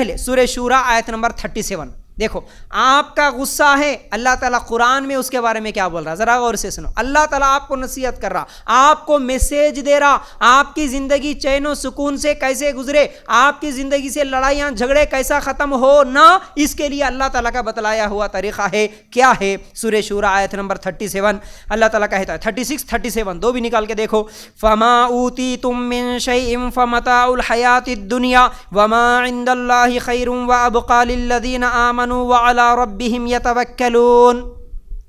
پہلے سورہ شورا آیت نمبر 37، دیکھو آپ کا غصہ ہے، اللہ تعالیٰ قرآن میں اس کے بارے میں کیا بول رہا ہے، ذرا غور سے سنو۔ اللہ تعالیٰ آپ کو نصیحت کر رہا، آپ کو میسیج دے رہا، آپ کی زندگی چین و سکون سے کیسے گزرے، آپ کی زندگی سے لڑائیاں جھگڑے کیسا ختم ہو نہ، اس کے لیے اللہ تعالیٰ کا بتلایا ہوا طریقہ ہے۔ کیا ہے؟ سورہ شورا آیت نمبر 37 اللہ تعالیٰ کہتا ہے، 36 37 دو بھی نکال کے دیکھو، فما اوتیتم من شیء فمتاع الحیات الدنیا وما عند اللہ خیر وابقى للذین آمنوا وعلی ربہم یتوکلون۔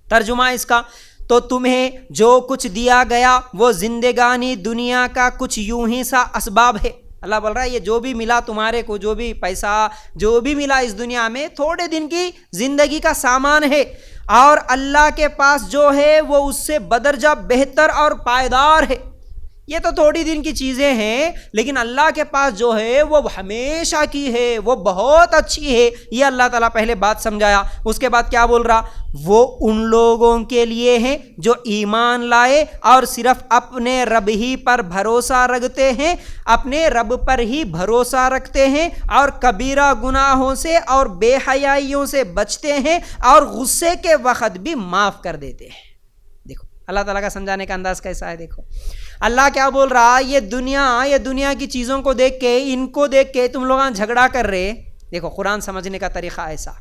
ترجمہ اس کا، تو تمہیں جو کچھ دیا گیا وہ زندگانی دنیا کا کچھ یوں ہی سا اسباب ہے۔ اللہ بول رہا ہے یہ جو بھی ملا تمہارے کو، جو بھی پیسہ جو بھی ملا اس دنیا میں، تھوڑے دن کی زندگی کا سامان ہے، اور اللہ کے پاس جو ہے وہ اس سے بدرجہ بہتر اور پائیدار ہے۔ یہ تو تھوڑی دن کی چیزیں ہیں، لیکن اللہ کے پاس جو ہے وہ ہمیشہ کی ہے، وہ بہت اچھی ہے۔ یہ اللہ تعالیٰ پہلے بات سمجھایا، اس کے بعد کیا بول رہا؟ وہ ان لوگوں کے لیے ہیں جو ایمان لائے اور صرف اپنے رب ہی پر بھروسہ رکھتے ہیں، اپنے رب پر ہی بھروسہ رکھتے ہیں، اور کبیرہ گناہوں سے اور بے حیائیوں سے بچتے ہیں، اور غصے کے وقت بھی معاف کر دیتے ہیں۔ دیکھو اللہ تعالیٰ کا سمجھانے کا انداز کیسا ہے، دیکھو اللہ کیا بول رہا، یہ دنیا کی چیزوں کو دیکھ کے، ان کو دیکھ کے تم لوگ جھگڑا کر رہے۔ دیکھو قرآن سمجھنے کا طریقہ ایسا،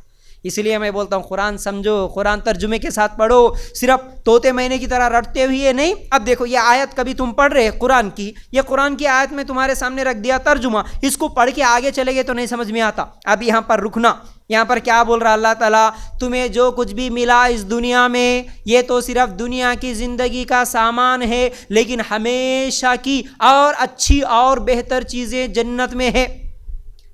اس لیے میں بولتا ہوں قرآن سمجھو، قرآن ترجمے کے ساتھ پڑھو، صرف طوطے مینے کی طرح رٹتے ہوئے نہیں۔ اب دیکھو یہ آیت کبھی تم پڑھ رہے قرآن کی، یہ قرآن کی آیت میں تمہارے سامنے رکھ دیا ترجمہ، اس کو پڑھ کے آگے چلے گئے تو نہیں سمجھ میں آتا۔ اب یہاں پر رکنا، یہاں پر کیا بول رہا اللہ تعالیٰ، تمہیں جو کچھ بھی ملا اس دنیا میں یہ تو صرف دنیا کی زندگی کا سامان ہے، لیکن ہمیشہ کی اور اچھی اور بہتر چیزیں جنت میں ہے۔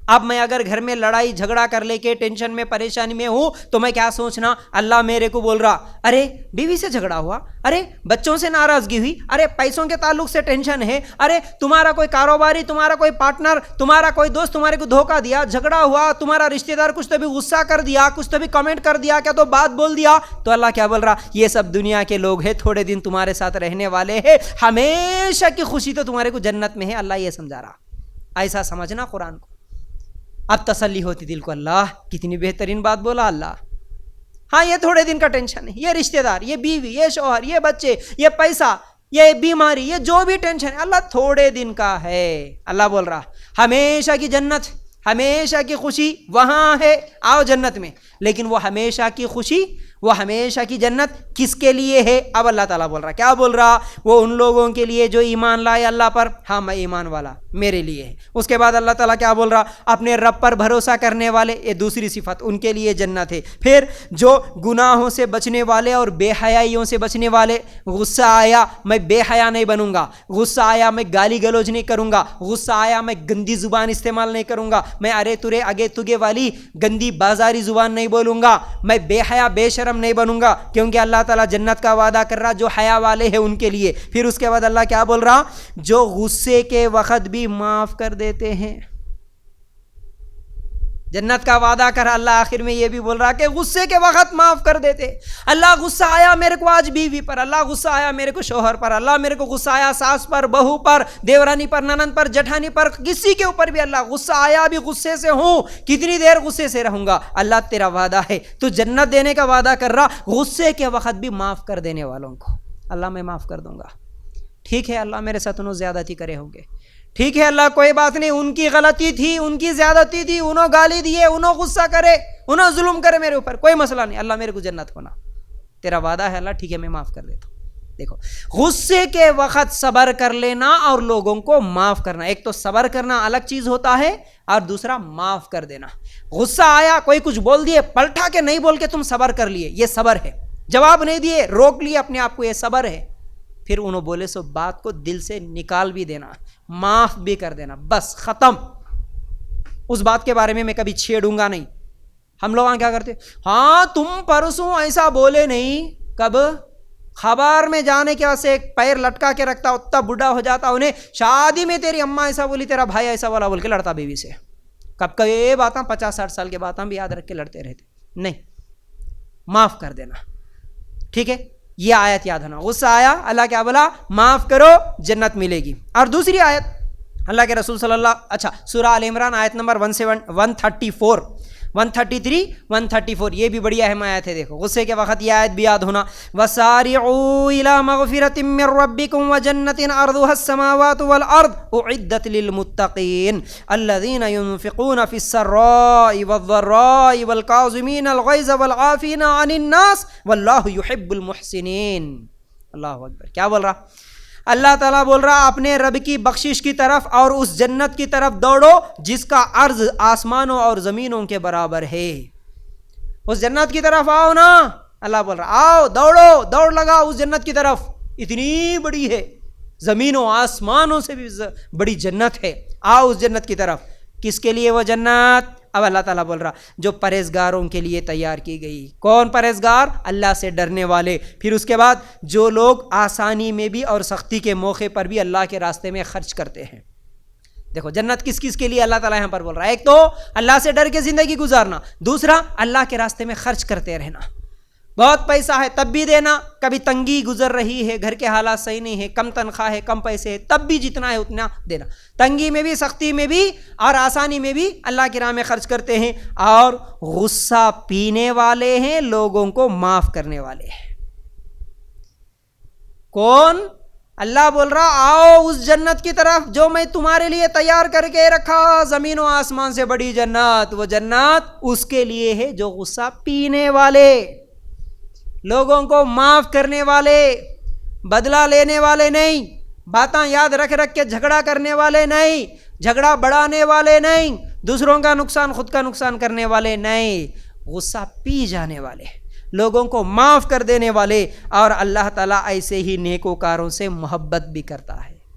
اب میں اگر گھر میں لڑائی جھگڑا کر لے کے ٹینشن میں پریشانی میں ہوں تو میں کیا سوچنا، اللہ میرے کو بول رہا ارے بیوی سے جھگڑا ہوا، ارے بچوں سے ناراضگی ہوئی، ارے پیسوں کے تعلق سے ٹینشن ہے، ارے تمہارا کوئی کاروباری، تمہارا کوئی پارٹنر، تمہارا کوئی دوست تمہارے کو دھوکہ دیا، جھگڑا ہوا، تمہارا رشتہ دار کچھ تو بھی غصہ کر دیا، کچھ تو بھی کمنٹ کر دیا، کیا تو بات بول دیا، تو اللہ کیا بول رہا، یہ سب دنیا کے لوگ ہیں، تھوڑے دن تمہارے ساتھ رہنے والے ہیں، ہمیشہ کی خوشی تو تمہارے کو جنت میں ہے۔ اللہ یہ سمجھا رہا، ایسا سمجھنا قرآن کو۔ اب تسلی ہوتی دل کو، اللہ کتنی بہترین بات بولا اللہ۔ ہاں یہ تھوڑے دن کا ٹینشن ہے، یہ رشتہ دار، یہ بیوی، یہ شوہر، یہ بچے، یہ پیسہ، یہ بیماری، یہ جو بھی ٹینشن ہے اللہ تھوڑے دن کا ہے۔ اللہ بول رہا ہمیشہ کی جنت، ہمیشہ کی خوشی وہاں ہے، آؤ جنت میں۔ لیکن وہ ہمیشہ کی خوشی، وہ ہمیشہ کی جنت کس کے لیے ہے؟ اب اللہ تعالیٰ بول رہا، کیا بول رہا؟ وہ ان لوگوں کے لیے جو ایمان لائے اللہ پر، ہاں میں ایمان والا میرے لیے ہے۔ اس کے بعد اللہ تعالیٰ کیا بول رہا؟ اپنے رب پر بھروسہ کرنے والے، یہ دوسری صفت، ان کے لیے جنت ہے۔ پھر جو گناہوں سے بچنے والے اور بے حیائیوں سے بچنے والے، غصہ آیا میں بے حیا نہیں بنوں گا، غصہ آیا میں گالی گلوچ نہیں کروں گا، غصہ آیا میں گندی زبان استعمال نہیں کروں گا، میں ارے ترے اگے تگے والی گندی بازاری زبان نہیں بولوں گا، میں بے حیا بے شرم نہیں بنوں گا، کیونکہ اللہ تعالیٰ جنت کا وعدہ کر رہا جو حیا والے ہیں ان کے لیے۔ پھر اس کے بعد اللہ کیا بول رہا؟ جو غصے کے وقت بھی معاف کر دیتے ہیں۔ جنت کا وعدہ کر اللہ آخر میں یہ بھی بول رہا کہ غصے کے وقت معاف کر دیتے۔ اللہ غصہ آیا میرے کو آج بیوی پر، اللہ غصہ آیا میرے کو شوہر پر، اللہ میرے کو غصہ آیا ساس پر، بہو پر، دیورانی پر، ننند پر، جٹھانی پر، کسی کے اوپر بھی اللہ غصہ آیا، بھی غصے سے ہوں، کتنی دیر غصے سے رہوں گا، اللہ تیرا وعدہ ہے تو جنت دینے کا وعدہ کر رہا، غصے کے وقت بھی معاف کر دینے والوں کو اللہ میں معاف کر دوں گا۔ ٹھیک ہے اللہ میرے ساتھ انہوں زیادتی کرے ہوں گے، ٹھیک ہے اللہ کوئی بات نہیں، ان کی غلطی تھی، ان کی زیادتی تھی، انہوں گالی دیے، انہوں غصہ کرے، انہوں ظلم کرے میرے اوپر، کوئی مسئلہ نہیں، اللہ میرے کو جنت ہونا، تیرا وعدہ ہے اللہ، ٹھیک ہے میں معاف کر دیتا ہوں۔ دیکھو غصے کے وقت صبر کر لینا اور لوگوں کو معاف کرنا، ایک تو صبر کرنا الگ چیز ہوتا ہے اور دوسرا معاف کر دینا۔ غصہ آیا کوئی کچھ بول دیے، پلٹا کے نہیں بول کے تم صبر کر لیے، یہ صبر ہے، جواب نہیں دیے، روک لیے اپنے آپ کو، یہ صبر ہے۔ پھر انہوں بولے سو بات کو دل سے نکال بھی دینا، معاف بھی کر دینا، بس ختم، اس بات کے بارے میں کبھی چھیڑوں گا نہیں۔ ہم لوگ کیا کرتے، ہاں تم پرسوں ایسا بولے نہیں، کب خبر میں جانے کے واسطے ایک پیر لٹکا کے رکھتا، اتنا بڑھا ہو جاتا، انہیں شادی میں تیری اماں ایسا بولی، تیرا بھائی ایسا بولا بول کے لڑتا بیوی سے، کب یہ باتیں 50-60 سال کے باتیں بھی یاد رکھ کے لڑتے رہتے۔ نہیں، معاف کر دینا، ٹھیک ہے، یہ آیت یاد ہونا۔ غصہ آیا اللہ کیا بولا؟ معاف کرو جنت ملے گی۔ اور دوسری آیت اللہ کے رسول صلی اللہ اچھا سورہ آل عمران آیت نمبر 134 133 134 یہ بھی بڑی اہم آیت ہے. دیکھو غصے کے وقت یہ آیت بھی یاد ہونا. وَسَارِعُوا إِلَىٰ مَغْفِرَةٍ مِّن رَّبِّكُمْ وَجَنَّةٍ عَرْضُهَا السَّمَاوَاتُ وَالْأَرْضُ أُعِدَّتْ لِلْمُتَّقِينَ الَّذِينَ يُنفِقُونَ فِي السَّرَّاءِ وَالضَّرَّاءِ وَالْكَاظِمِينَ الْغَيْظَ وَالْعَافِينَ عَنِ النَّاسِ وَاللَّهُ يُحِبُّ الْمُحْسِنِينَ. اللہ اکبر. کیا بول رہا اللہ تعالیٰ؟ بول رہا اپنے رب کی بخشش کی طرف اور اس جنت کی طرف دوڑو جس کا عرض آسمانوں اور زمینوں کے برابر ہے. اس جنت کی طرف آؤ نا. اللہ بول رہا آؤ دوڑو، دوڑ لگا اس جنت کی طرف. اتنی بڑی ہے، زمینوں آسمانوں سے بھی بڑی جنت ہے. آؤ اس جنت کی طرف. کس کے لیے وہ جنت؟ اب اللہ تعالیٰ بول رہا جو پرہیزگاروں کے لیے تیار کی گئی. کون پرہیزگار؟ اللہ سے ڈرنے والے. پھر اس کے بعد جو لوگ آسانی میں بھی اور سختی کے موقع پر بھی اللہ کے راستے میں خرچ کرتے ہیں. دیکھو جنت کس کس کے لیے اللہ تعالیٰ یہاں پر بول رہا ہے. ایک تو اللہ سے ڈر کے زندگی گزارنا، دوسرا اللہ کے راستے میں خرچ کرتے رہنا. بہت پیسہ ہے تب بھی دینا. کبھی تنگی گزر رہی ہے، گھر کے حالات صحیح نہیں ہے، کم تنخواہ ہے، کم پیسے ہے، تب بھی جتنا ہے اتنا دینا. تنگی میں بھی، سختی میں بھی اور آسانی میں بھی اللہ کی راہ میں خرچ کرتے ہیں. اور غصہ پینے والے ہیں، لوگوں کو معاف کرنے والے ہیں. کون؟ اللہ بول رہا آؤ اس جنت کی طرف جو میں تمہارے لیے تیار کر کے رکھا، زمین و آسمان سے بڑی جنت. وہ جنت اس کے لیے ہے جو غصہ پینے والے، لوگوں کو معاف کرنے والے، بدلہ لینے والے نہیں، باتاں یاد رکھ رکھ کے جھگڑا کرنے والے نہیں، جھگڑا بڑھانے والے نہیں، دوسروں کا نقصان خود کا نقصان کرنے والے نہیں، غصہ پی جانے والے، لوگوں کو معاف کر دینے والے. اور اللہ تعالیٰ ایسے ہی نیکوکاروں سے محبت بھی کرتا ہے.